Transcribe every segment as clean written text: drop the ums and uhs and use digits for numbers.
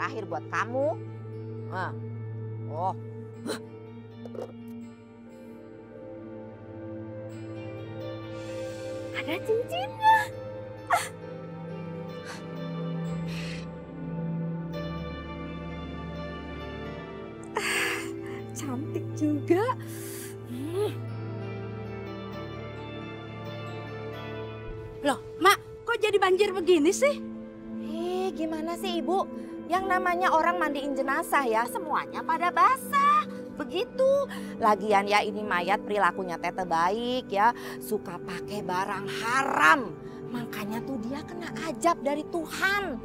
terakhir buat kamu. Nah. Oh. Ada cincinnya. Cantik juga. Loh, Mak, kok jadi banjir begini sih? Gimana sih Ibu? Yang namanya orang mandiin jenazah ya, semuanya pada basah. Begitu. Lagian ya ini mayat perilakunya tete baik ya. Suka pakai barang haram. Makanya tuh dia kena ajab dari Tuhan.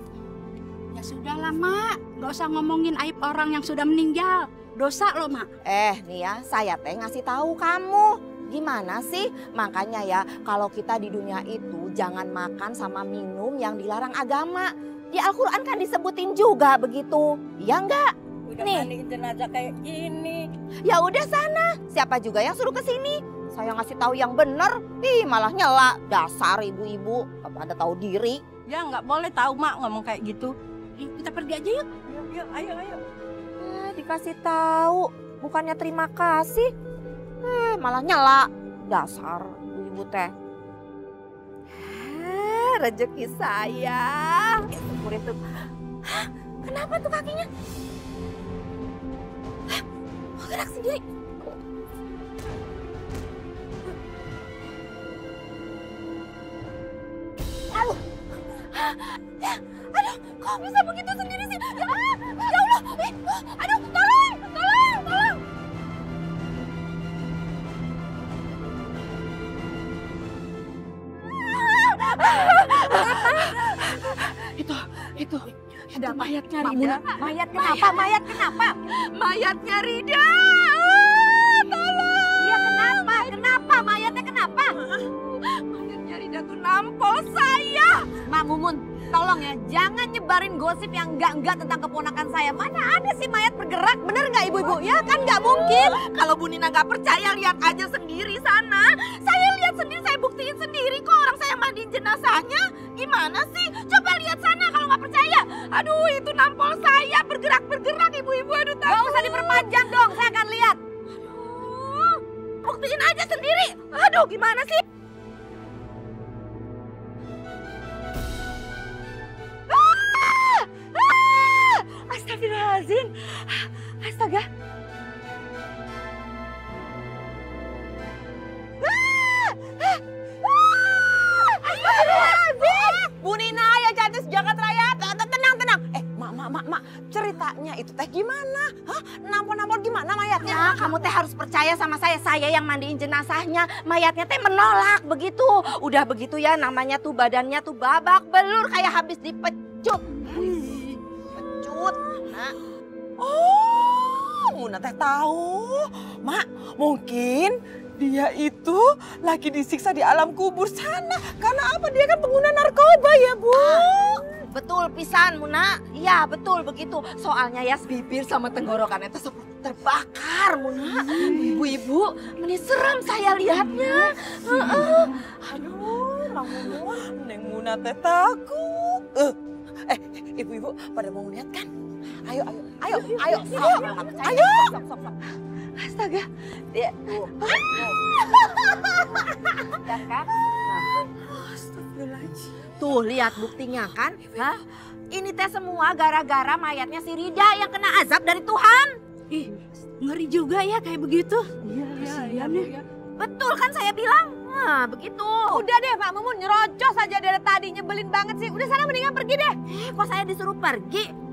Ya sudahlah, Mak. Gak usah ngomongin aib orang yang sudah meninggal. Dosa loh, Mak. Nih ya, saya teh ngasih tahu kamu. Gimana sih? Makanya ya, kalau kita di dunia itu jangan makan sama minum yang dilarang agama. Di Al-Quran kan disebutin juga begitu. Iya enggak? Udah Nih. mandiin jenazah kayak gini. Ya udah sana. Siapa juga yang suruh ke sini? Saya ngasih tahu yang bener. Malah nyela. Dasar ibu-ibu. Pada tahu diri. Ya nggak boleh tahu Mak ngomong kayak gitu. Kita pergi aja yuk. Yuk, ayo. Dikasih tahu. Bukannya terima kasih. Malah nyela. Dasar ibu-ibu teh. Rezeki saya. Syukur itu. Kenapa tuh kakinya? Gerak sendiri. Aduh. Aduh, kok bisa begitu sendiri sih? Ya Allah. Aduh, tolong. Itu ada mayatnya Rida. Mayat kenapa? Mayatnya Rida. Tolong. Iya kenapa? Mayatnya kenapa? Mayatnya Rida tuh nampol saya. Mak Mumun, tolong ya, jangan nyebarin gosip yang enggak tentang keponakan saya. Mana ada sih mayat bergerak, bener nggak ibu-ibu? Ya kan nggak mungkin. Kalau Bu Nina nggak percaya, lihat aja sendiri sana. Saya lihat sendiri, saya buktiin sendiri kok orang saya mandiin jenazahnya. Gimana sih? Coba lihat sana kalau nggak percaya. Aduh, itu nampol saya bergerak ibu-ibu. Aduh, takut. Gak usah diperpanjang dong, saya akan lihat. Aduh, buktiin aja sendiri. Aduh, gimana sih? Astagfirullahaladzim. Astaga. Astagfirullahaladzim. Bu Nina yang cantik sejagat raya. Tenang. Mak. Ceritanya itu teh gimana? Hah? Nampol gimana mayatnya? Ya, kamu teh harus percaya sama saya. Saya yang mandiin jenazahnya. Mayatnya teh menolak begitu. Udah begitu ya, namanya tuh badannya tuh babak belur kayak habis dipecut. Nah. Oh, Muna teh tahu. Mak, mungkin dia itu lagi disiksa di alam kubur sana. Karena apa? Dia kan pengguna narkoba ya, Bu. Betul pisan, Muna. Iya, betul begitu. Soalnya ya bibir sama tenggorokannya itu seperti terbakar, Muna. Ibu-ibu, ini serem saya lihatnya. Aduh, Neng Muna teh takut. Ibu-ibu pada mau lihat kan? Ayo. Sok. Astaga. Dia. Dan kan? Astagfirullahaladzim. Tuh, lihat buktinya kan? Hah? Ini teh semua gara-gara mayatnya si Rida yang kena azab dari Tuhan. Ih, ngeri juga ya kayak begitu. Iya. Betul kan saya bilang? Nah, begitu. Udah deh Pak Mumun, nyerocos aja dari tadi, nyebelin banget sih. Udah sana mendingan pergi deh. Kok saya disuruh pergi?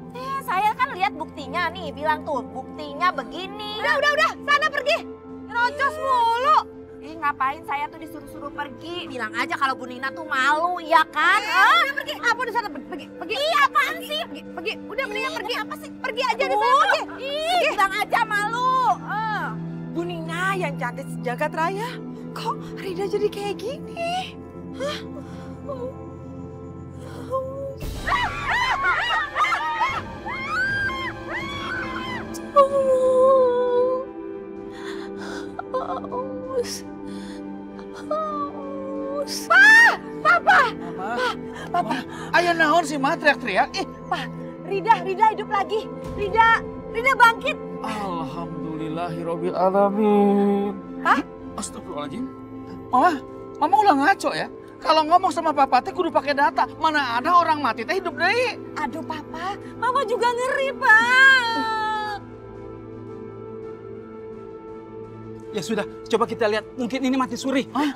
Saya kan lihat buktinya nih, bilang tuh buktinya begini. Udah, sana pergi. Nyerocos mulu. Ngapain saya tuh disuruh-suruh pergi? Bilang aja kalau Bu Nina tuh malu, ya kan? Udah pergi. Apa di sana pergi? Iya, apaan sih? Pergi. Udah mendingan pergi. Apa sih? Pergi aja di sana pergi. Bilang aja malu. Bu Nina yang cantik sejagat raya. Kok Rida jadi kayak gini? Hah? Papa, ayo naon sih mah teriak-teriak. Rida hidup lagi. Rida bangkit. Alhamdulillahirabbil alamin. Hah? Astagfirullahaladzim. Mama ulah ngaco ya. Kalau ngomong sama papa teh kudu pakai data. Mana ada orang mati teh hidup deui. Aduh papa, mama juga ngeri pak. Ya sudah, coba kita lihat. Mungkin ini mati suri. Ayo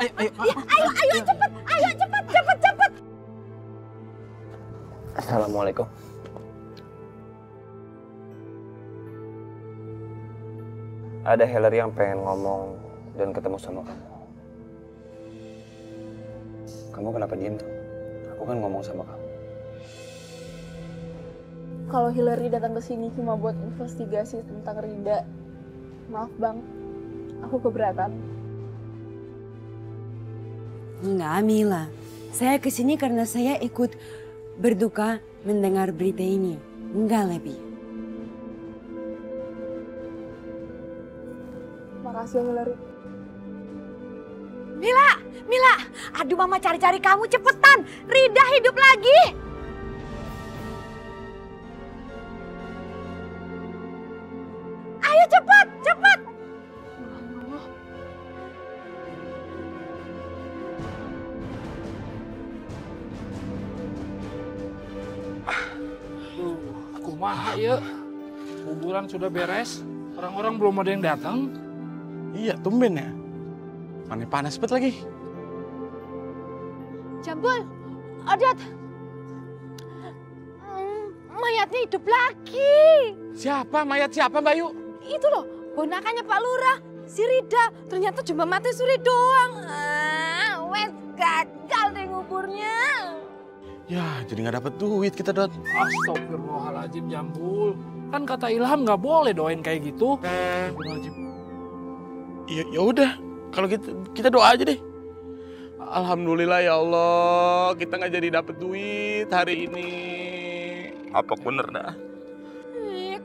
cepet. Assalamualaikum. Ada Hillary yang pengen ngomong dan ketemu sama kamu. Kamu kenapa diem tuh? Aku kan ngomong sama kamu. Kalau Hillary datang ke sini cuma buat investigasi tentang Rida, maaf bang, aku keberatan. Enggak, Mila. Saya kesini karena saya ikut berduka mendengar berita ini. Enggak lebih. Makasih Hillary. Mila, aduh mama cari-cari kamu cepetan. Rida hidup lagi. Ayo cepat. Kumaha ya? Kuburan sudah beres. Orang-orang belum ada yang datang. Iya, tumben ya. Mana panas bet lagi. Jambul, Odot. Mayatnya hidup lagi. Siapa? Mayat siapa, Bayu? Itu loh, ponakannya Pak Lurah, si Rida. Ternyata cuma mati suri doang. Wes gagal deh nguburnya. Ya, jadi nggak dapet duit kita, Dot. Astagfirullahaladzim Jambul. Kan kata Ilham nggak boleh doain kayak gitu. Astagfirullahaladzim. Ya udah, kalau kita doa aja deh. Alhamdulillah ya Allah, kita nggak jadi dapet duit hari ini. Apa bener dah?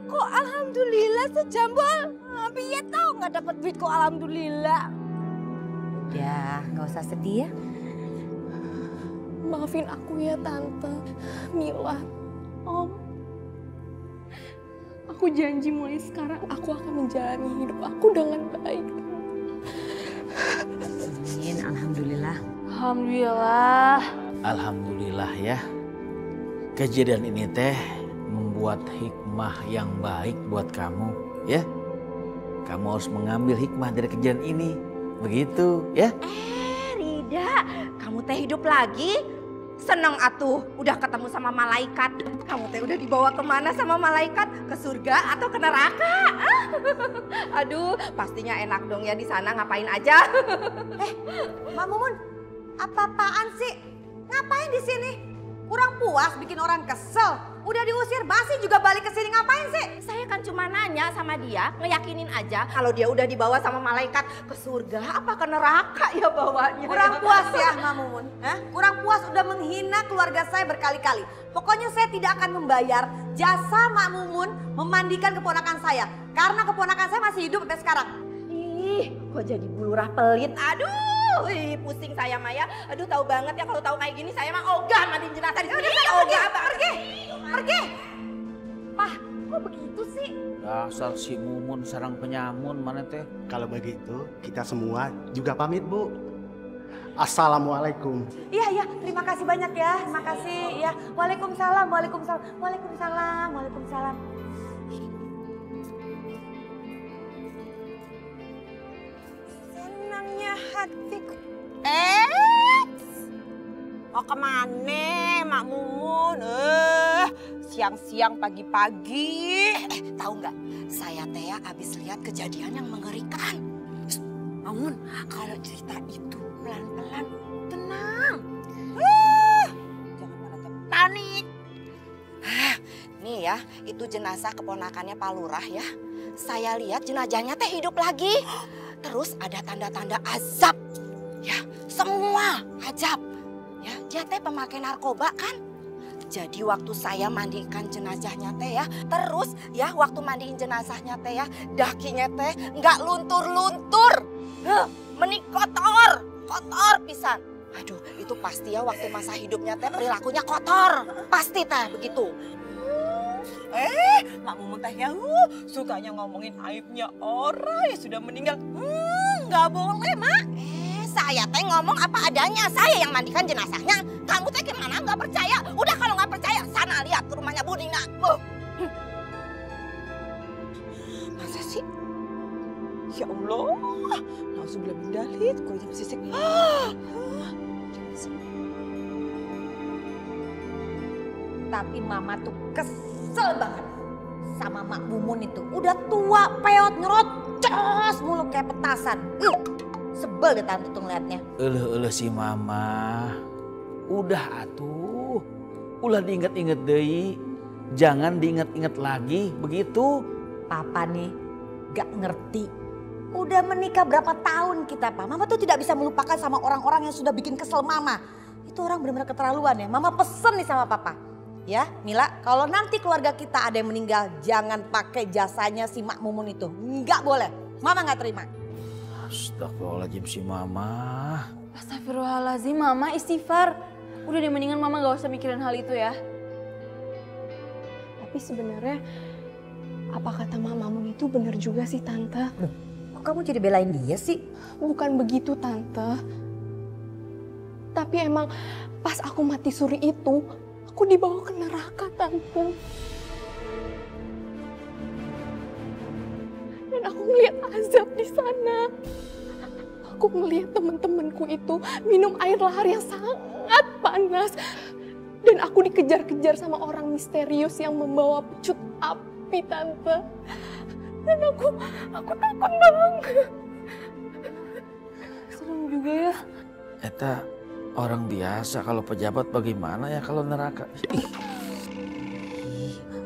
Kok alhamdulillah sejambul? Biar tahu nggak dapat duit kok alhamdulillah. Ya, nggak usah sedih ya. Maafin aku ya Tante, Mila, Om. Aku janji mulai sekarang aku akan menjalani hidup aku dengan baik. Amin, alhamdulillah. Alhamdulillah. Alhamdulillah ya. Kejadian ini teh membuat hikmah yang baik buat kamu ya. Kamu harus mengambil hikmah dari kejadian ini. Begitu ya. Rida, kamu teh hidup lagi? Seneng atuh, udah ketemu sama malaikat. Kamu teh udah dibawa kemana sama malaikat? Ke surga atau ke neraka? Aduh, pastinya enak dong ya di sana, ngapain aja. Mbak Mumun, apa-apaan sih? Ngapain di sini? Kurang puas bikin orang kesel. Udah diusir, masih juga balik ke sini ngapain sih? Saya kan cuma nanya sama dia, ngeyakinin aja kalau dia udah dibawa sama malaikat ke surga apa ke neraka ya bawanya. Kurang puas ya Mbak Mumun? Kurang puas udah menghina keluarga saya berkali-kali. Pokoknya saya tidak akan membayar jasa Mbak Mumun memandikan keponakan saya. Karena keponakan saya masih hidup sampai sekarang. Ih, kok jadi bulurah pelit. Aduh, pusing saya Maya. Aduh, tahu banget ya kalau tahu kayak gini saya mah ogah mandiin jenazah di sini. Ogah banget. Pergi. Pah, kok begitu sih? Dasar si Mumun sarang penyamun mana teh. Kalau begitu kita semua juga pamit Bu. Assalamualaikum. Iya, terima kasih banyak ya. Terima kasih ya. Waalaikumsalam. Senangnya hatiku. Mau kemana Mak Mumun? Siang-siang pagi-pagi. Tahu nggak? Saya teh abis lihat kejadian yang mengerikan. Mumun, kalau cerita itu pelan-pelan, tenang. Jangan malah panik. Nih ya, itu jenazah keponakannya Pak Lurah ya. Saya lihat jenazahnya teh hidup lagi. Terus ada tanda-tanda azab. Ya, semua azab. Ya, dia teh pemakai narkoba kan? Jadi waktu saya mandikan jenazahnya teh ya, terus ya waktu mandiin jenazahnya teh ya, dakinya teh nggak luntur-luntur. Menik kotor pisan. Aduh, itu pasti ya waktu masa hidupnya teh perilakunya kotor. Pasti teh begitu. Mak Mumun teh ya sukanya ngomongin aibnya orang yang sudah meninggal. Nggak boleh, Mak. Saya teh ngomong apa adanya. Saya yang mandikan jenazahnya. Kamu teh gimana nggak percaya? Udah kalau nggak percaya, sana lihat ke rumahnya Bu Dina. Masa sih? Ya Allah, langsung bilang mendalit, kok jam sisik. Tapi Mama tuh kesel banget sama Mak Mumun itu. Udah tua, peot, ngerocos mulu kayak petasan. Sebel deh Tante tuh ngeliatnya. Eleh si Mama. Udah atuh. Ulah diinget-inget deui. Jangan diinget-inget lagi, begitu. Papa nih gak ngerti. Udah menikah berapa tahun kita, Pak. Mama tuh tidak bisa melupakan sama orang-orang yang sudah bikin kesel Mama. Itu orang benar-benar keterlaluan ya. Mama pesen nih sama Papa. Ya Mila, kalau nanti keluarga kita ada yang meninggal, jangan pakai jasanya si Mak Mumun itu. Nggak boleh. Mama nggak terima. Astagfirullahaladzim si Mama. Astagfirullahaladzim, Mama istighfar. Udah deh mendingan Mama gak usah mikirin hal itu ya. Tapi sebenarnya apa kata Mak Mumun itu benar juga sih Tante. Loh, kok kamu jadi belain dia sih? Bukan begitu Tante. Tapi emang pas aku mati suri itu, aku dibawa ke neraka Tante. Dan aku ngeliat azab di sana. Aku ngeliat temen-temenku itu minum air lahar yang sangat panas. Dan aku dikejar-kejar sama orang misterius yang membawa pecut api Tante. Dan aku takut banget. Serem juga ya. Eta orang biasa, kalau pejabat bagaimana ya kalau neraka?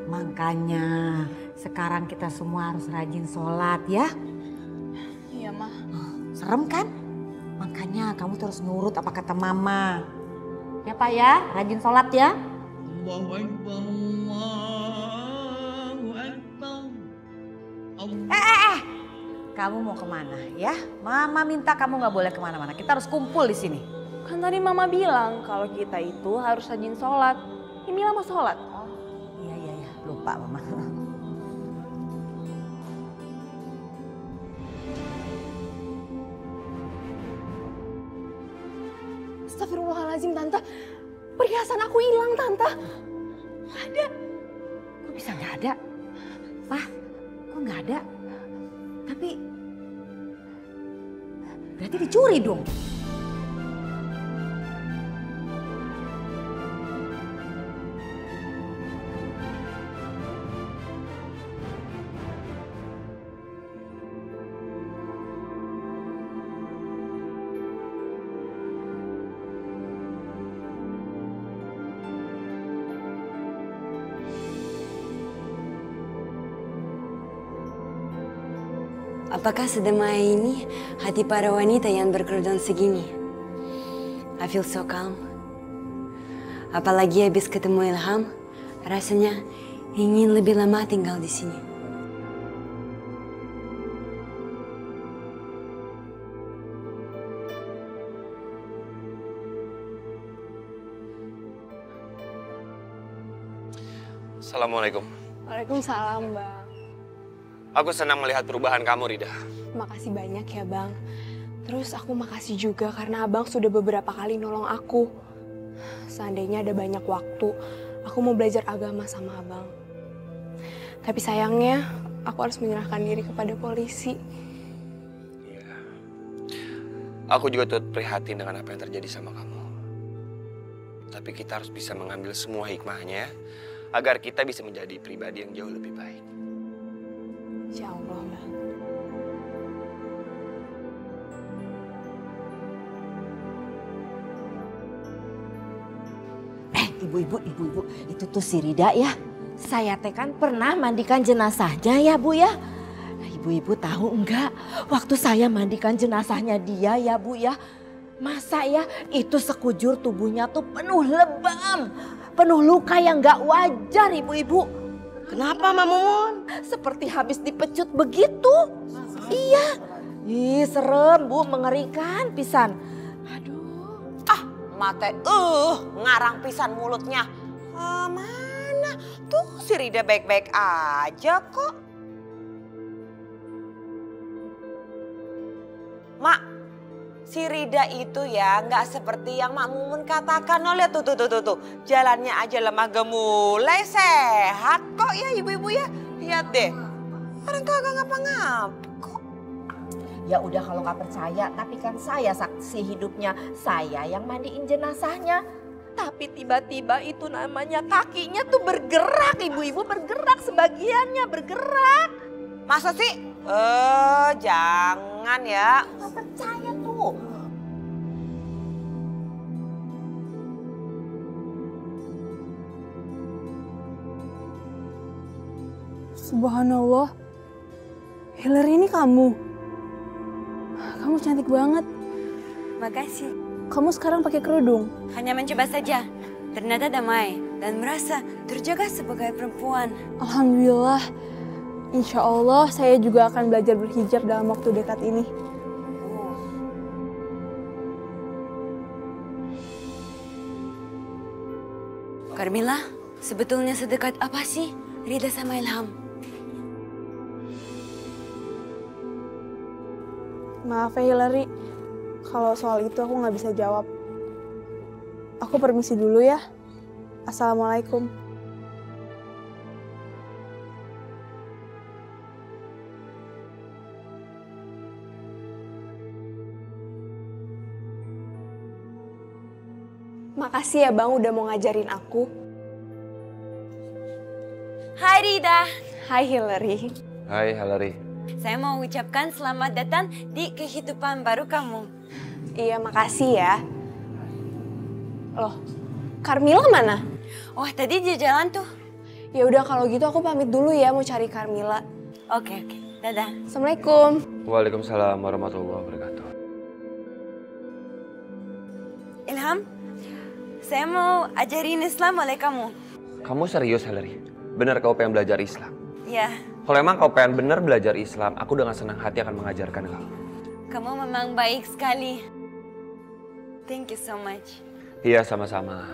Makanya sekarang kita semua harus rajin sholat ya. Iya Ma. Serem kan? Makanya kamu terus nurut apa kata Mama. Ya Pak ya, rajin sholat ya. Allahu Akbar, Allahu Akbar. Kamu mau kemana ya? Mama minta kamu nggak boleh kemana-mana. Kita harus kumpul di sini. Kan tadi Mama bilang kalau kita itu harus rajin sholat. Ini Mila mau sholat. Iya. Lupa Mama. Astagfirullahaladzim Tante. Perhiasan aku hilang Tante. Gak ada. Kok bisa nggak ada? Pak, kok nggak ada? Tapi berarti dicuri dong. Apakah sedemai ini hati para wanita yang berkerudung segini? I feel so calm. Apalagi habis ketemu Ilham, rasanya ingin lebih lama tinggal di sini. Assalamualaikum. Waalaikumsalam Bang. Aku senang melihat perubahan kamu, Rida. Makasih banyak ya Bang. Terus aku makasih juga karena Abang sudah beberapa kali nolong aku. Seandainya ada banyak waktu, aku mau belajar agama sama Abang. Tapi sayangnya, aku harus menyerahkan diri kepada polisi. Iya. Aku juga turut prihatin dengan apa yang terjadi sama kamu. Tapi kita harus bisa mengambil semua hikmahnya agar kita bisa menjadi pribadi yang jauh lebih baik. Insya Allah, Bang. Ibu-ibu, itu tuh si Rida ya. Saya teh kan pernah mandikan jenazahnya ya Bu ya. Nah, ibu-ibu tahu enggak, waktu saya mandikan jenazahnya dia ya Bu ya. Masa ya itu sekujur tubuhnya tuh penuh lebam, penuh luka yang enggak wajar ibu-ibu. Kenapa Mamun? Seperti habis dipecut begitu. Iya. Ih serem Bu, mengerikan pisan. Aduh. Mate ngarang pisan mulutnya. Mana gimana? Tuh si Rida baik-baik aja kok. Mak, si Rida itu ya nggak seperti yang Mak Mumun katakan. No, lihat tuh. Jalannya aja lemah gemulai, sehat kok ya ibu-ibu ya. Lihat deh, orang kagak ngapa-ngapa kok. Ya udah kalau nggak percaya, tapi kan saya saksi hidupnya. Saya yang mandiin jenazahnya. Tapi tiba-tiba itu namanya kakinya tuh bergerak, ibu-ibu bergerak, sebagiannya bergerak. Masa sih? Jangan ya. Nggak percaya tuh. Subhanallah. Hillary ini kamu. Kamu cantik banget. Makasih. Kamu sekarang pakai kerudung. Hanya mencoba saja. Ternyata damai dan merasa terjaga sebagai perempuan. Alhamdulillah. Insya Allah saya juga akan belajar berhijab dalam waktu dekat ini. Carmilla, sebetulnya sedekat apa sih Rida sama Ilham? Maaf ya Hillary, kalau soal itu aku nggak bisa jawab. Aku permisi dulu ya. Assalamualaikum. Makasih ya Bang udah mau ngajarin aku. Hai Rida. Hai Hillary. Hai Hillary. Saya mau ucapkan selamat datang di kehidupan baru kamu. Iya makasih ya. Loh, Carmilla mana? Oh tadi di jalan tuh. Ya udah kalau gitu aku pamit dulu ya mau cari Carmilla. Oke. Dadah. Assalamualaikum. Waalaikumsalam warahmatullahi wabarakatuh. Ilham, saya mau ajarin Islam oleh kamu. Kamu serius Hillary? Benar kau pengen belajar Islam? Ya. Kalau emang kau pengen bener belajar Islam, aku dengan senang hati akan mengajarkan kau. Kamu memang baik sekali. Thank you so much. Iya, sama-sama.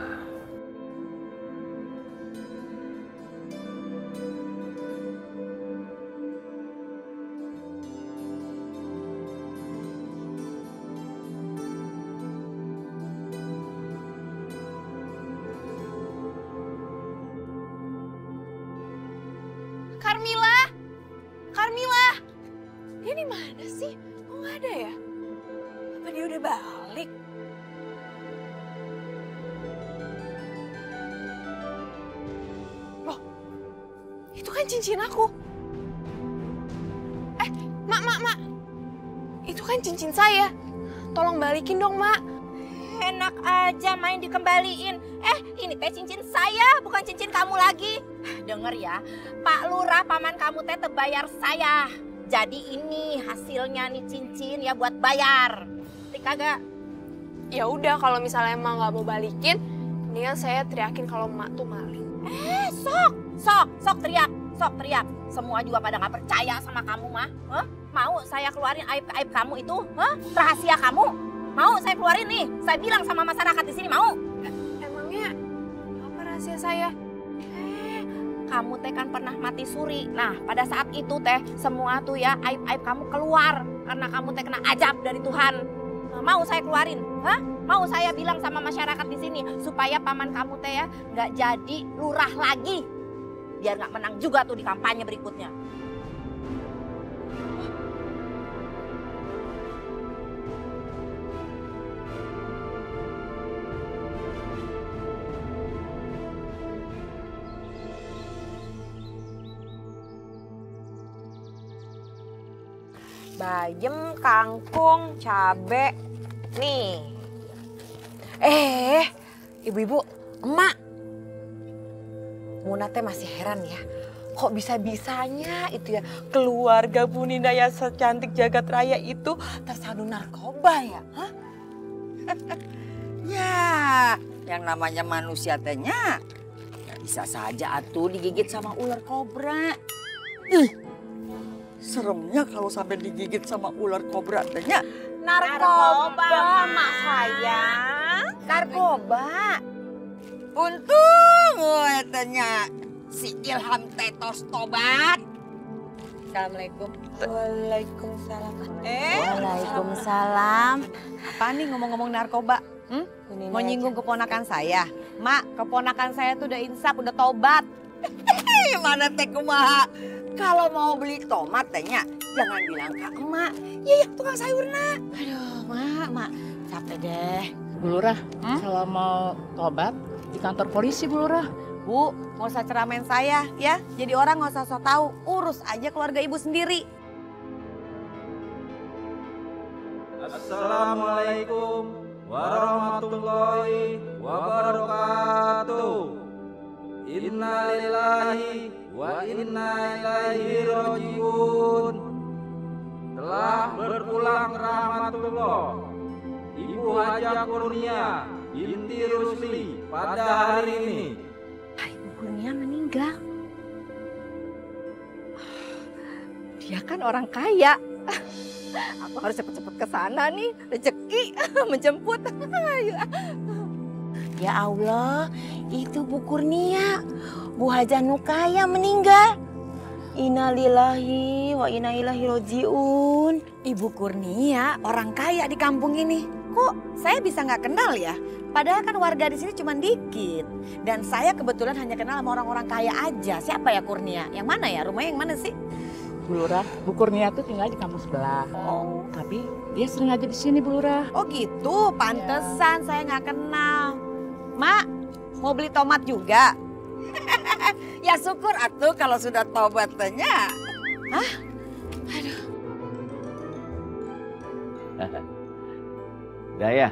Carmilla, dia di mana sih? Kok nggak ada ya? Apa dia udah balik? Loh, itu kan cincin aku. Mak. Itu kan cincin saya. Tolong balikin dong, Mak. Enak aja main dikembaliin. Ini teh cincin saya, bukan cincin kamu lagi. Dengar ya, Pak Lurah paman kamu teh terbayar saya. Jadi ini hasilnya nih cincin ya buat bayar. Ngerti kagak? Ya udah kalau misalnya emang nggak mau balikin, mendingan saya teriakin kalau Mak tuh maling. Sok teriak. Semua juga pada nggak percaya sama kamu mah. Mau saya keluarin aib kamu itu? Rahasia kamu? Mau saya keluarin nih? Saya bilang sama masyarakat di sini mau? Emangnya apa rahasia saya? Kamu teh kan pernah mati suri. Nah pada saat itu teh semua tuh ya aib kamu keluar karena kamu teh kena azab dari Tuhan. Mau saya keluarin? Mau saya bilang sama masyarakat di sini supaya paman kamu teh ya nggak jadi lurah lagi, biar nggak menang juga tuh di kampanye berikutnya. Bayem, kangkung, cabe, nih. Ibu-ibu, emak. Muna teh masih heran ya. Kok bisa-bisanya itu ya keluarga Bu Nina yang secantik jagat raya itu tersandung narkoba ya? Ya, yang namanya manusia tehnya ya bisa saja atuh digigit sama ular kobra. Seremnya kalau sampai digigit sama ular kobra tehnya. Narkoba, mak saya. Narkoba. Untung Tanya si Ilham tetos tobat. Assalamualaikum. Waalaikumsalam. Waalaikumsalam. Apa nih ngomong-ngomong narkoba? Mau nyinggung keponakan saya? Mak, keponakan saya tuh udah insaf, udah tobat. Mana teh kumaha? Kalau mau beli tomat tanya, jangan bilang ke emak. Ya tukang sayurna. Aduh, mak, capek deh. Bu Lurah, kalau mau tobat di kantor polisi Bu Lurah. Bu, nggak usah ceramain saya ya. Jadi orang nggak usah sok tahu, urus aja keluarga ibu sendiri. Assalamualaikum warahmatullahi wabarakatuh. Inna lillahi wa inna ilaihi rajiun. Telah berpulang rahmatullah Ibu Haja Kurnia binti Rusli pada hari ini. Ibu Kurnia meninggal. Dia kan orang kaya. Aku harus cepet-cepet ke sana nih, rezeki menjemput. Ya Allah, itu Bu Kurnia, Bu Haja Nukaya meninggal. Innalillahi wa inna ilaihi rajiun. Ibu Kurnia orang kaya di kampung ini. Kok saya bisa nggak kenal ya? Padahal kan warga di sini cuma dikit. Dan saya kebetulan hanya kenal sama orang-orang kaya aja. Siapa ya Kurnia? Yang mana ya? Rumahnya yang mana sih? Bu Lurah, Bu Kurnia tuh tinggal di kampung sebelah. Oh. Tapi dia sering aja di sini Bu Lurah. Oh gitu, pantesan saya nggak kenal. Mak, mau beli tomat juga? Ya syukur atuh kalau sudah tobatnya. Hah? Udah ya?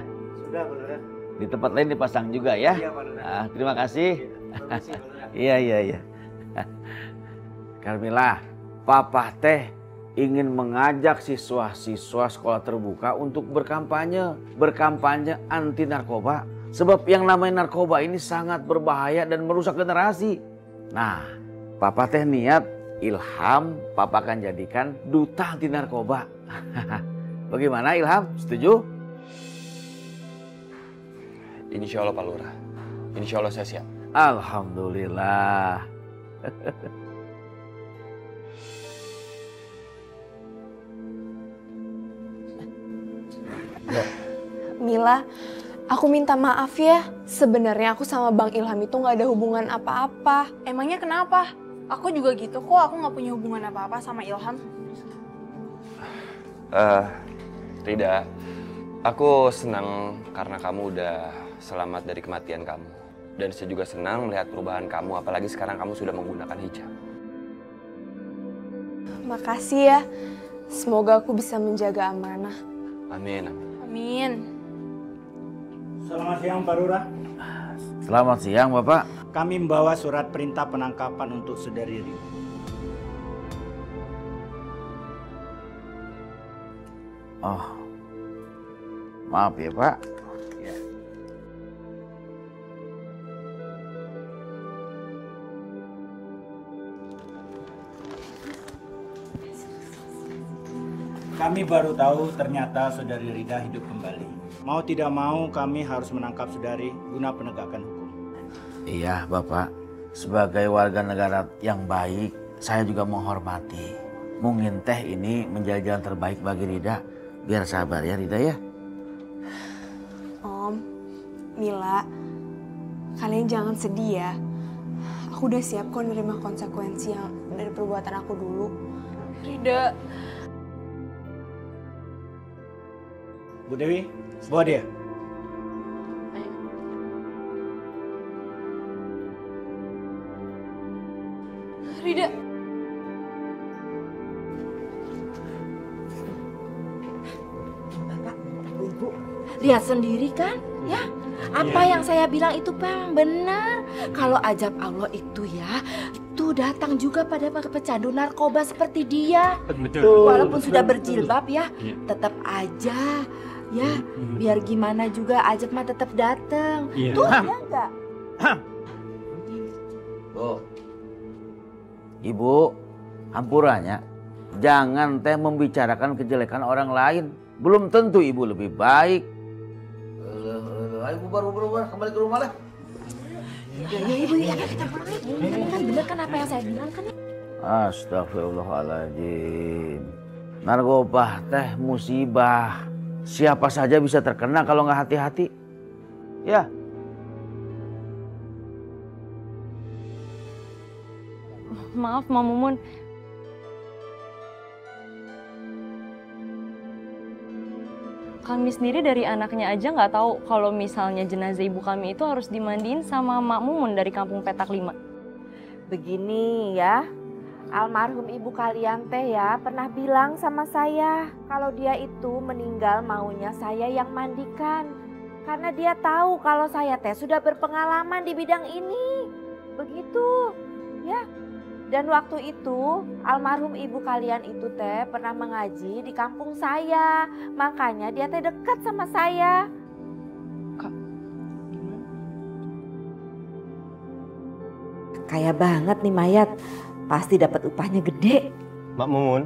Sudah, Bu Lurah. Di tempat lain dipasang juga ya? Iya, Pak Lurah. Terima kasih. Iya. Karmila, Papa teh ingin mengajak siswa-siswa sekolah terbuka untuk berkampanye anti narkoba. Sebab yang namanya narkoba ini sangat berbahaya dan merusak generasi. Nah, Papa teh niat Ilham Papa akan jadikan duta anti narkoba. Bagaimana Ilham? Setuju? Insya Allah Pak Lurah. Insya Allah saya siap. Alhamdulillah. Mila, aku minta maaf ya. Sebenarnya aku sama Bang Ilham itu nggak ada hubungan apa-apa. Emangnya kenapa? Aku juga gitu kok, aku nggak punya hubungan apa-apa sama Ilham. Tidak. Aku senang karena kamu udah selamat dari kematian kamu. Dan saya juga senang melihat perubahan kamu, apalagi sekarang kamu sudah menggunakan hijab. Makasih ya. Semoga aku bisa menjaga amanah. Amin. Amin. Selamat siang Pak Lurah. Selamat siang Bapak. Kami membawa surat perintah penangkapan untuk Saudari Rida. Oh, maaf ya Pak. Ya. Kami baru tahu ternyata Saudari Rida hidup kembali. Mau tidak mau kami harus menangkap Saudari guna penegakan hukum. Iya Bapak, sebagai warga negara yang baik, saya juga menghormati. Mungkin teh ini menjadi jalan terbaik bagi Rida. Biar sabar ya Rida ya. Om, Mila, kalian jangan sedih ya. Aku udah siap kok nerima konsekuensi yang dari perbuatan aku dulu. Rida. Bu Dewi, bawa dia. Rida. Lihat sendiri kan, ya? Apa yang saya bilang itu Bang, benar. Kalau ajab Allah itu ya, itu datang juga pada pecandu narkoba seperti dia. Betul. Walaupun sudah berjilbab ya, tetap aja ya. Biar gimana juga ajab mah tetap datang. Tuh ya enggak? Bu, Ibu, hampurannya, jangan teh membicarakan kejelekan orang lain. Belum tentu Ibu lebih baik. Ayo bubar, kembali ke rumah lah. Ya ibu ya kita pulang yuk. Kan bener kan apa yang saya bilang kan? Astagfirullahaladzim. Narkoba teh musibah. Siapa saja bisa terkena kalau nggak hati-hati. Ya. Maaf, Mama Mumun. Kami sendiri dari anaknya aja nggak tahu kalau misalnya jenazah ibu kami itu harus dimandiin sama Mak Mumun dari kampung Petak 5. Begini ya, almarhum ibu kalian teh ya pernah bilang sama saya kalau dia itu meninggal maunya saya yang mandikan. Karena dia tahu kalau saya teh sudah berpengalaman di bidang ini. Begitu ya. Dan waktu itu almarhum ibu kalian itu teh pernah mengaji di kampung saya. Makanya dia teh dekat sama saya. Kak, Kaya banget nih mayat. Pasti dapat upahnya gede. Mak Mumun,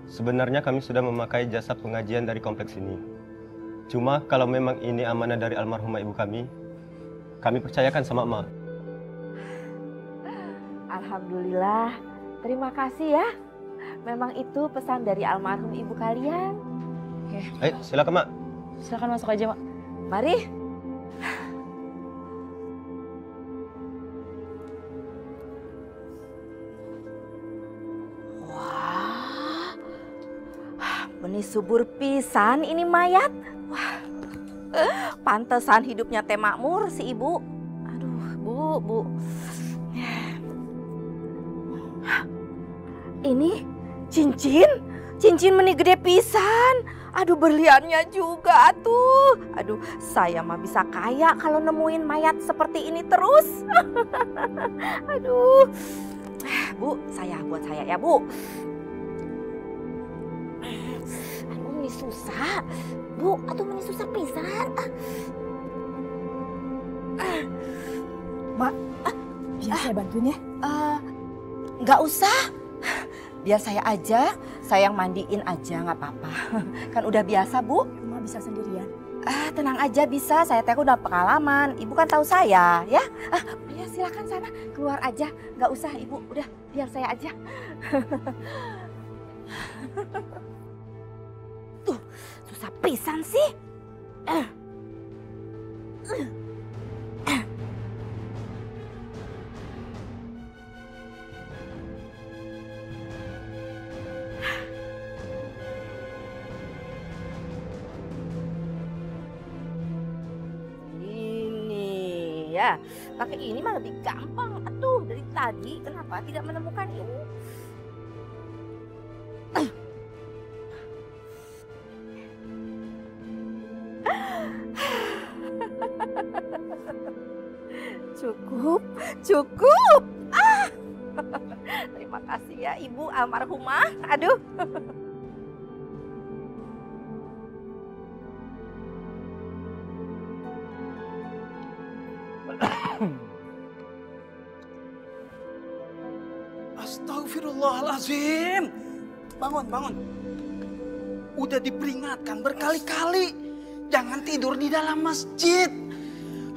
sebenarnya kami sudah memakai jasa pengajian dari kompleks ini. Cuma kalau memang ini amanah dari almarhumah ibu kami percayakan sama Mak. Alhamdulillah, terima kasih ya. Memang itu pesan dari almarhum ibu kalian. Oke. Ayo, silakan Mak. Silakan masuk aja, Mak. Mari. Wah, benih subur pisan ini mayat. Wah, pantesan hidupnya teh makmur si ibu. Aduh, bu. Ini cincin meni gede pisan. Aduh berliannya juga tuh. Aduh saya mah bisa kaya kalau nemuin mayat seperti ini terus. Aduh. Bu, buat saya ya bu. Aduh ini susah. Bu, ini susah pisan. Mak, biar saya bantuin ya. Nggak usah. Biar saya aja, saya yang mandiin aja nggak apa-apa. Kan udah biasa bu. Emang bisa sendirian? Tenang aja bisa, saya teh udah pengalaman. Ibu kan tahu saya ya. Ya silakan sana, keluar aja. Nggak usah ibu, udah biar saya aja. Tuh, susah pisan sih. Ya, pakai ini mah lebih gampang. Aduh, dari tadi kenapa tidak menemukan ini? Cukup. Terima kasih ya Ibu almarhumah. Aduh. Astagfirullahaladzim. Bangun. Udah diperingatkan berkali-kali. Jangan tidur di dalam masjid.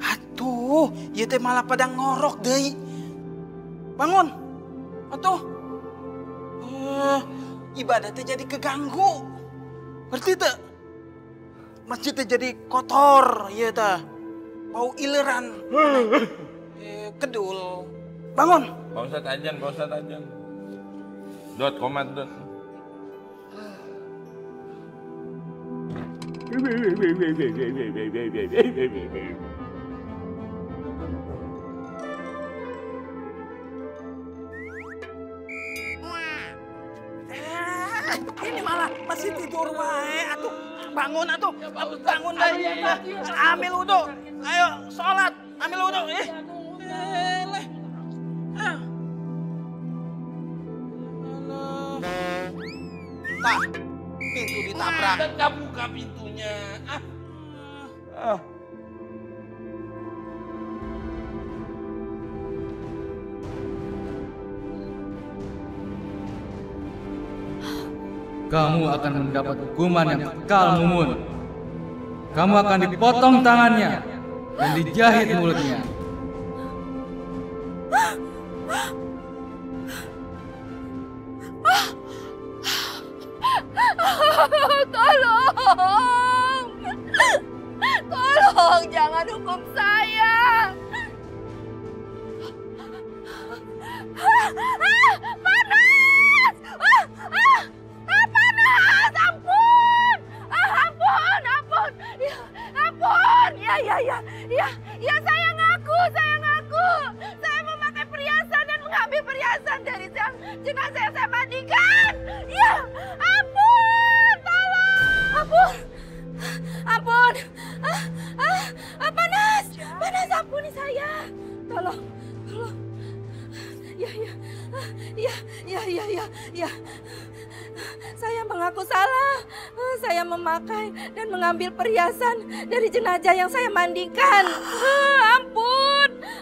Aduh, ya teh malah pada ngorok deh. Bangun. Atuh. Ibadatnya jadi keganggu. Ngerti tak? Masjidnya jadi kotor, ya teh. Bau ileran. Kedul. Bangun. Pak Ustadz ajan. Dot, komat, Dot. Ini malah masih tidur wae. Atuh, bangun atuh. Bangun deh. Ambil wudu. Ayo sholat. Ambil wudu. Tak, pintu ditabrak. Dan gak buka pintunya. Kamu akan mendapat hukuman yang kekal, Mumun. Kamu akan dipotong tangannya dan dijahit mulutnya. Tolong! Tolong, jangan hukum saya! Panas! Panas! Ampun! Ampun! Ya, ampun! Ya, saya ngaku! Saya memakai perhiasan dan mengambil perhiasan dari jenazah yang saya mandikan! Ya, ampun! Tolong! Ampun! Panas, ampuni saya! Tolong! Ya. Saya mengaku salah. Saya memakai dan mengambil perhiasan dari jenazah yang saya mandikan.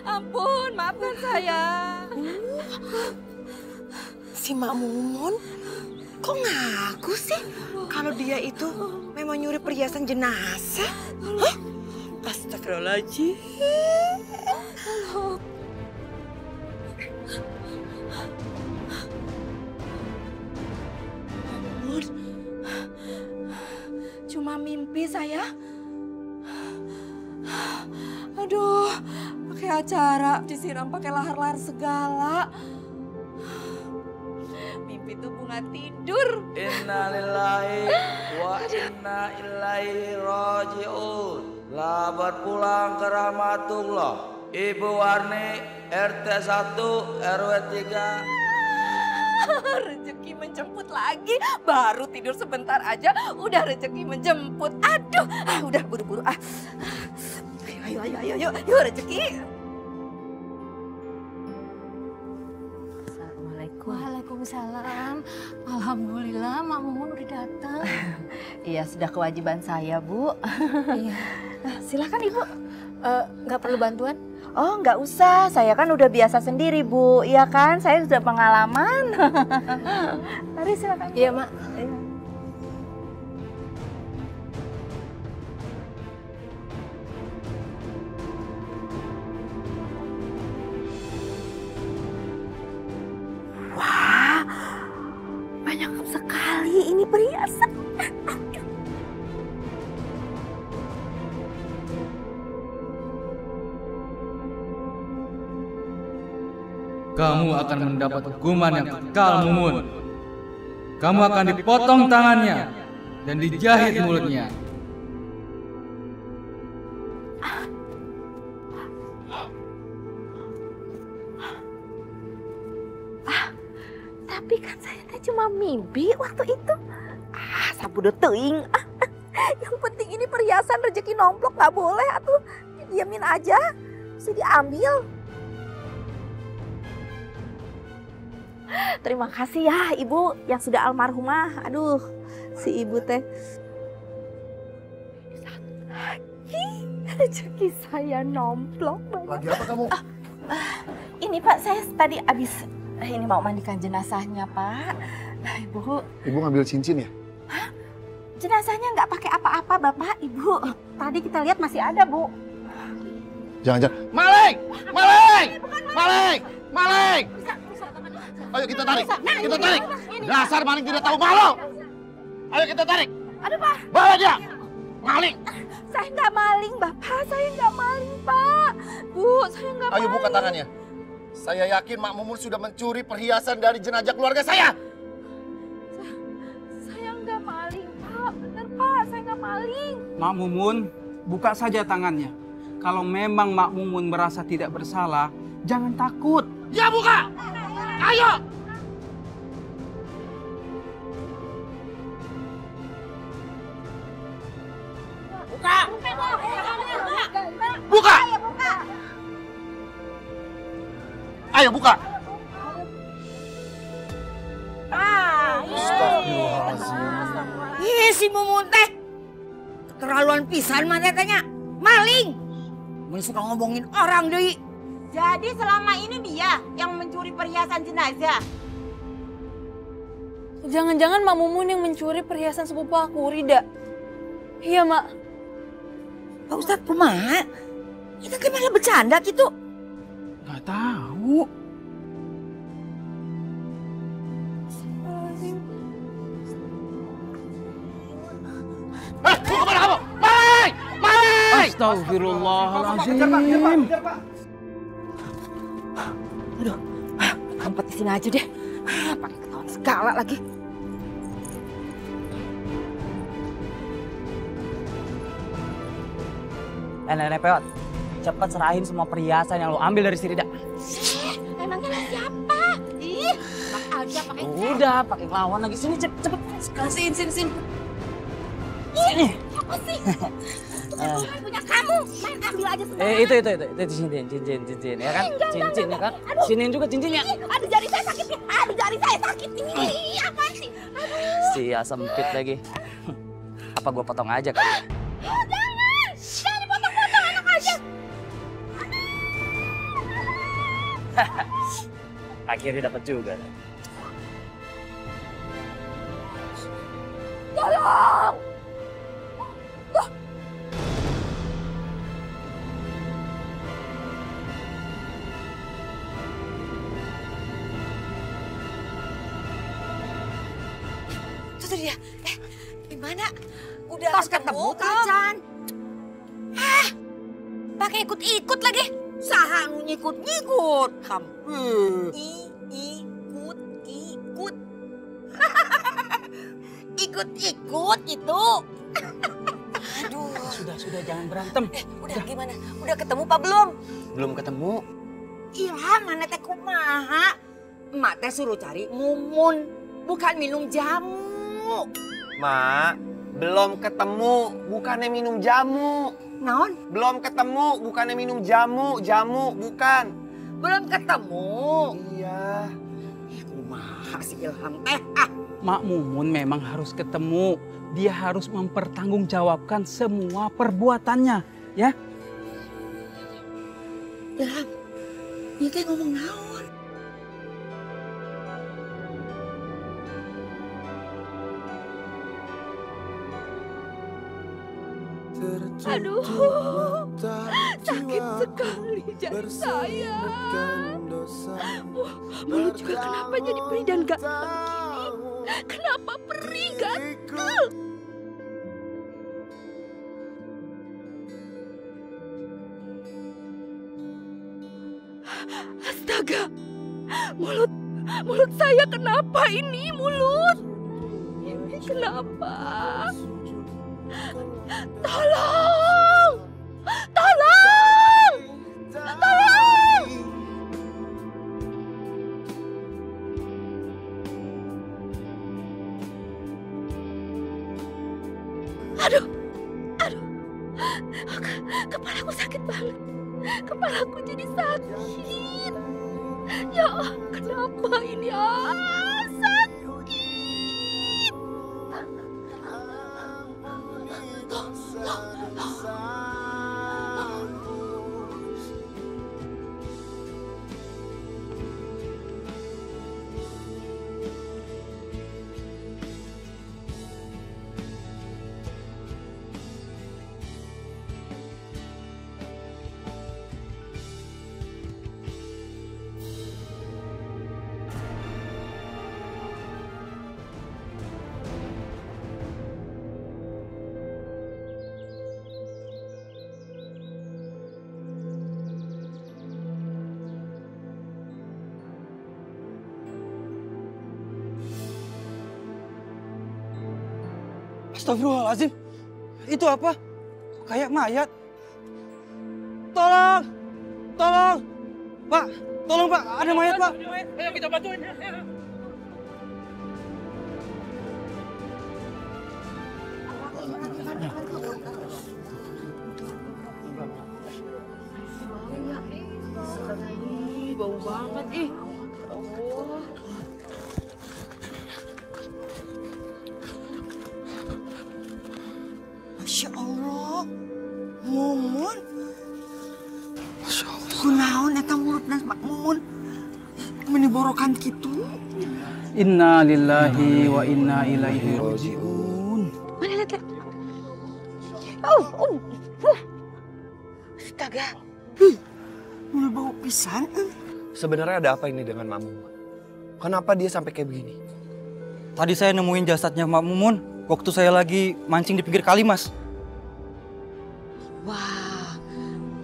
Ampun, maafkan saya. Si Mak Mumun kok ngaku sih kalau dia itu memang nyuri perhiasan jenazah? Hah? Astagfirullahaladzim. Cuma mimpi saya. Aduh, pakai acara disiram pakai lahar-lahar segala. Mimpi itu bunga tidur. Innalillahi wa inna ilaihi raji'un. Selamat pulang ke rahmatullah. Ibu Warni RT 1 RW 3. Rezeki menjemput lagi. Baru tidur sebentar aja udah rezeki menjemput. Aduh, udah buru-buru. Ayo rezeki. Assalamualaikum. Waalaikumsalam. Alhamdulillah Mak Mumun udah datang. Iya, sudah kewajiban saya, Bu. Iya. Silakan Ibu. Nggak perlu bantuan? Oh, nggak usah. Saya kan udah biasa sendiri, Bu. Iya kan? Saya sudah pengalaman. Mari silakan. Iya, Mak. Iya. Wah, banyak sekali ini perhiasan. Kamu akan mendapat hukuman yang kekal, Mumun. Kamu akan dipotong tangannya dan dijahit mulutnya. Tapi kan saya cuma mimpi waktu itu. Sabudo teuing. Yang penting ini perhiasan rezeki nomplok, nggak boleh atuh diamin aja, mesti diambil. Terima kasih ya Ibu yang sudah almarhumah. Aduh, si Ibu teh. Rezeki saya nomplok banget. Lagi apa kamu? Ini Pak, saya tadi habis ini mau mandikan jenazahnya Pak. Ibu. Ibu ngambil cincin ya? Hah? Jenazahnya nggak pakai apa-apa Bapak, Ibu. Tadi kita lihat masih ada, Bu. Jangan-jangan. Maling! Ayo kita tarik. Dasar maling tidak tahu malu. Ayo kita tarik. Aduh Pak. Bawa dia. Maling. Saya nggak maling Bapak, saya nggak maling Pak. Bu, saya nggak maling. Ayo buka tangannya. Saya yakin Mak Mumun sudah mencuri perhiasan dari jenazah keluarga saya. Saya nggak maling Pak, bener Pak, saya nggak maling. Mak Mumun, buka saja tangannya. Kalau memang Mak Mumun merasa tidak bersalah, jangan takut. Ya buka! Ayo! Buka! Ayo buka! Ih, si Mumun teh keterlaluan pisan mah tanya maling. Mun suka ngomongin orang deui. Jadi selama ini dia yang mencuri perhiasan jenazah? Jangan-jangan Mak Mumun yang mencuri perhiasan sepupu aku, Rida. Iya, Mak. Pak Ustadz, kumaha? Kita kan malah bercanda gitu. Gak tahu. Astagfirullahaladzim. Aduh, ngumpet di sini aja deh. Pakai ketahuan segala lagi. Nenek Peot, cepet serahin semua perhiasan yang lo ambil dari si Rida. Emangnya lo siapa? Ih, mak aja pakai Udah, pakai lawan lagi. Sini cepet. Kasihin, sini. Ini apa sih? Bukan punya kamu. Main ambil aja semua. Itu cincin ya kan? Cincin ya kan? Siniin juga cincinnya. Aduh, jari saya sakit nih. Aduh, jari saya sakit nih. Apa sih? Aduh. Sia sempit lagi. Apa gue potong aja kali ya? Oh, jangan. Jangan dipotong-potong, enak aja. Akhirnya dapat juga. Tolong. Itu dia. Gimana? Udah Tos ketemu Tarzan. Hah? Pakai ikut-ikut lagi. Saha nu nyikut-nyikut. Ikut. Ikut-ikut itu. Aduh. Sudah jangan berantem. Udah gimana? Udah ketemu apa belum? Belum ketemu. Ilham mana teh kumaha? Emak teh suruh cari Mumun, bukan minum jamu. Mak, belum ketemu, bukannya minum jamu. Naon? Belum ketemu, bukannya minum jamu bukan. Belum ketemu. Iya. Kumaha si Ilham teh? Mak Mumun memang harus ketemu. Dia harus mempertanggungjawabkan semua perbuatannya, ya. Ilham, dia teh ngomong naon? Aduh, sakit sekali jari saya. Mulut juga kenapa jadi perih dan gatal begini? Kenapa perih gatal? Astaga, mulut saya kenapa ini mulut? Ini kenapa? Tolong! Tolong! Tolong! Aduh! Kepalaku sakit banget. Kepalaku jadi sakit. Ya, kenapa ini? Sakit. Astagfirullahaladzim. Itu apa? Kayak mayat. Tolong! Pak, tolong Pak, ada mayat Pak. Ayo kita bantuin. Bau banget ih. Masya Allah, Mumun. Masya Allah. Kunaon eta mulutna Mak Mumun meniborokan gitu. Inna lillahi wa inna ilaihi rajiun. Mana lihat? Astaga. Mulai bau pisan. Sebenarnya ada apa ini dengan Mak Mumun? Kenapa dia sampai kayak begini? Tadi saya nemuin jasadnya Mak Mumun waktu saya lagi mancing di pinggir kali, Mas. Wah,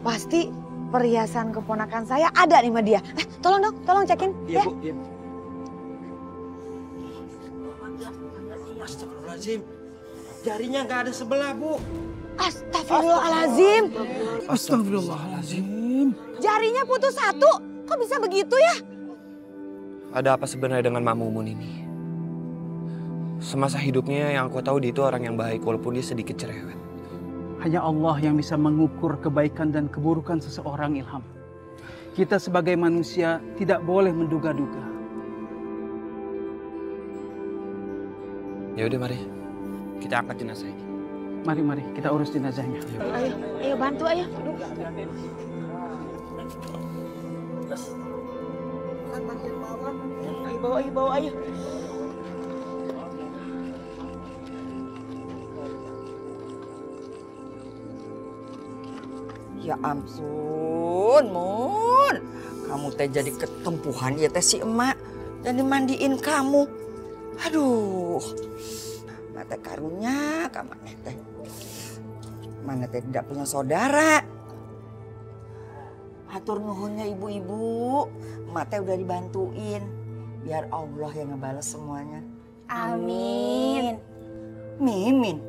Pasti perhiasan keponakan saya ada nih sama dia. Tolong dong, tolong cekin. Iya, ya. Bu. Iya. Astagfirullahaladzim. Jarinya nggak ada sebelah, Bu. Astagfirullahaladzim. Astagfirullahaladzim. Jarinya putus satu. Kok bisa begitu ya? Ada apa sebenarnya dengan Mak Mumun ini? Semasa hidupnya yang aku tahu dia itu orang yang baik walaupun dia sedikit cerewet. Hanya Allah yang bisa mengukur kebaikan dan keburukan seseorang, Ilham. Kita sebagai manusia tidak boleh menduga-duga. Ya udah mari, kita angkat jenazah ini. Mari kita urus jenazahnya. Ayo bantu ayo. Ayo bawa ayo. Ya ampun, Mun. Kamu teh jadi ketumpuhan ya teh si emak. Dan dimandiin kamu. Aduh. Mata karunya kamane teh. Mana teh tidak punya saudara. Hatur nuhunnya ibu-ibu. Emak teh udah dibantuin. Biar Allah yang ngebales semuanya. Amin. Mimin.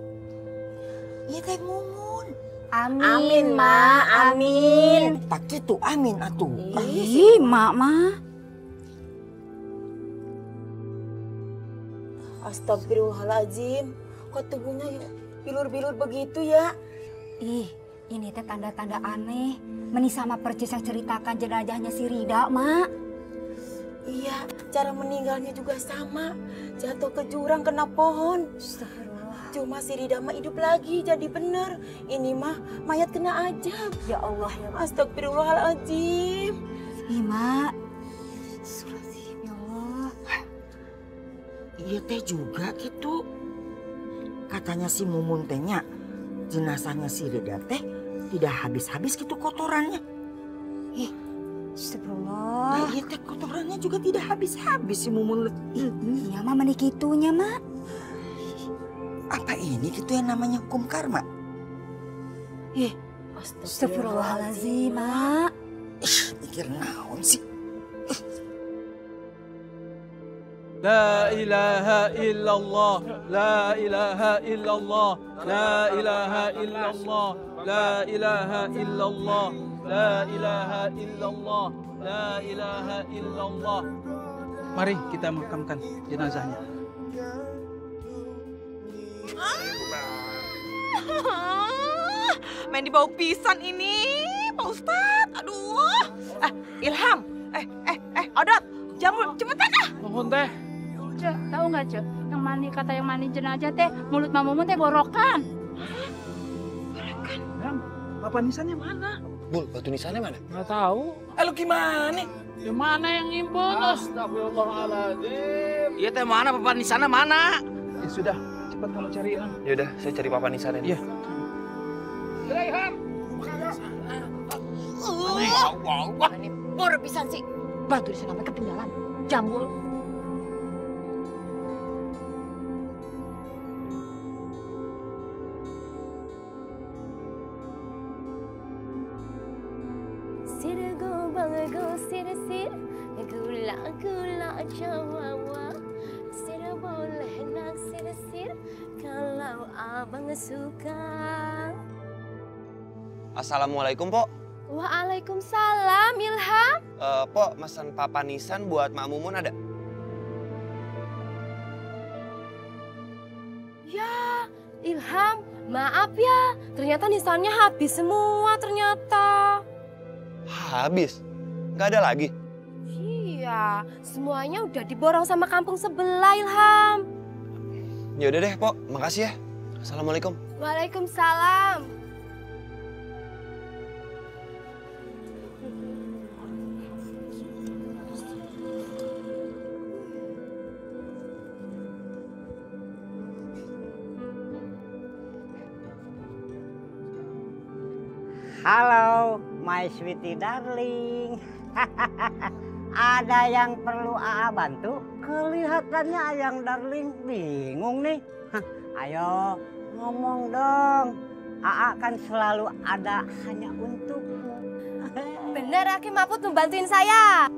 Iya teh Mumun. Amin, Ma. Amin. Tak gitu, amin atuh. Ih, Mak, Ma. Astagfirullahaladzim. Kok tubuhnya bilur-bilur begitu ya? Ih, ini teh tanda-tanda aneh. Meni sama percis yang ceritakan jenazahnya si Rida, Mak. Iya, cara meninggalnya juga sama. Jatuh ke jurang kena pohon. Cuma si Rida mah hidup lagi jadi bener. Ini mah mayat kena ajab. Ya Allah ya. Astagfirullahaladzim. Ih, Mak. Ya Allah. Iya teh juga gitu. Katanya si Mumun tehnya jenazahnya si Rida teh tidak habis-habis gitu kotorannya. Ih, astagfirullah. Nah, iya teh kotorannya juga tidak habis-habis si Mumun. Iya, Mak, menikitunya, Mak. Apa ini gitu yang namanya hukum karma? Ih, astagfirullahaladzim, Mak. Mikir naon sih? La ilaha illallah, la ilaha illallah, la ilaha illallah, la ilaha illallah, la ilaha illallah, la ilaha illallah. Mari kita makamkan jenazahnya. Main dibawa pisan ini, Pak Ustadz. Aduh. Ilham. Odot. Jamu cepetan ah. Mohon teh. Cek, tahu nggak Cek? Yang mani kata yang mani jenazah teh mulut Mak Mumun teh borokan. Bang, Bapak nisannya mana? Bul, batu nisannya mana? Nggak tahu. Lu gimana? Di mana yang ngimpun? Astagfirullahaladzim. Iya teh mana papan di sana mana? Ya sudah, cepat kamu cari Ilham. Ya udah, saya cari papan nisannya. Iya. Ilham. Ini bor pisan sih. Batu di sana ketinggalan. Jambul. Sir, gula jawawa. Sir boleh naksir kalau abang suka. Assalamualaikum, Pok. Waalaikumsalam, Ilham. Pok, pesan papan nisan buat Mak Mumun ada? Ya, Ilham, maaf ya. Ternyata nisannya habis semua ternyata. Habis? Nggak ada lagi? Iya, semuanya udah diborong sama kampung sebelah, Ilham. Ya udah deh, Pok. Makasih ya. Assalamualaikum. Waalaikumsalam. Halo, my sweetie darling. Ada yang perlu AA bantu? Kelihatannya Ayang darling bingung nih. Ayo ngomong dong. AA kan selalu ada hanya untukmu. Bener, Aki Mahfud membantuin saya.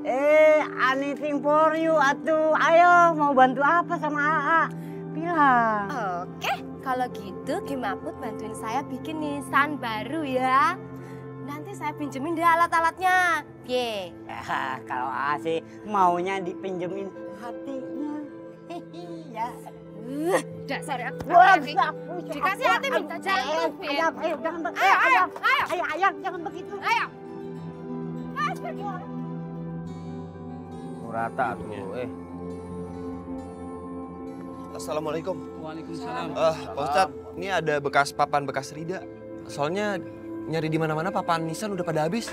Anything for you atuh. Ayo, mau bantu apa sama AA? Bilang. Oke, kalau gitu Ki Mahfud bantuin saya bikin nisan baru ya. Nanti saya pinjemin deh alat-alatnya. Ye. Kalau AA sih maunya dipinjemin hatinya. Ya. Dasar ya. Wah, Dikasih hati minta jantung. Ayo, jangan begitu. Ayo, jangan begitu. Ayo. Rata tuh, Assalamualaikum. Waalaikumsalam. Pak Ustadz, ini ada bekas papan bekas Rida. Soalnya nyari di mana-mana papan nisan udah pada habis.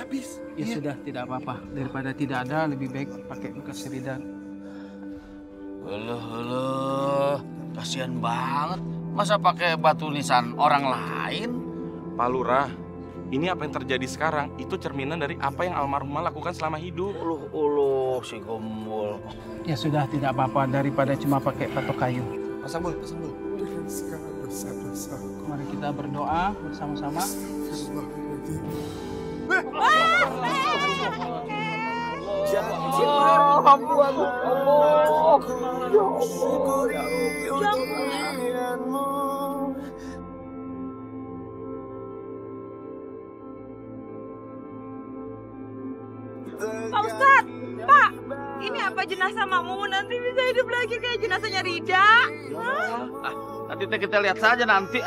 Ya sudah, tidak apa-apa. Daripada tidak ada, lebih baik pakai bekas Rida. Aduh, kasihan banget. Masa pakai batu nisan orang lain? Pak Lurah, ini apa yang terjadi sekarang itu cerminan dari apa yang almarhumah lakukan selama hidup. Uluh, si Gombol. Ya sudah, tidak apa-apa daripada cuma pakai patok kayu. Pasang bul. Mari kita berdoa bersama-sama. Pak Ustadz, Pak, ini apa jenazah Mak Mumun nanti bisa hidup lagi kayak jenazahnya Rida? Nanti kita lihat saja nanti.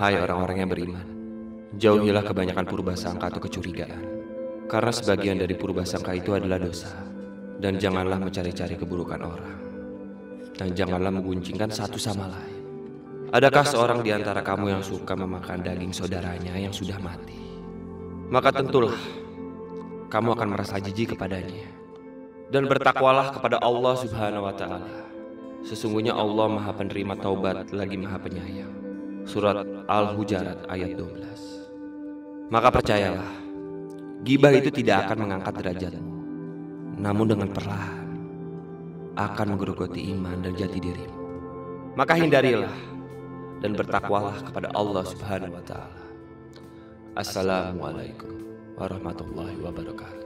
Hai orang-orang yang beriman, jauhilah kebanyakan purbasangka atau kecurigaan. Karena sebagian dari purbasangka itu adalah dosa. Dan janganlah mencari-cari keburukan orang. Dan janganlah mengguncingkan satu sama lain. Adakah seorang di antara kamu yang suka memakan daging saudaranya yang sudah mati? Maka tentulah kamu akan merasa jijik kepadanya. Dan bertakwalah kepada Allah Subhanahu wa Ta'ala. Sesungguhnya Allah Maha Penerima Taubat lagi Maha Penyayang. Surat Al-Hujarat ayat 12. Maka percayalah, gibah itu tidak akan mengangkat derajatmu, namun dengan perlahan akan menggerogoti iman dan jati dirimu. Maka hindarilah dan bertakwalah kepada Allah Subhanahu wa Ta'ala. Assalamualaikum warahmatullahi wabarakatuh.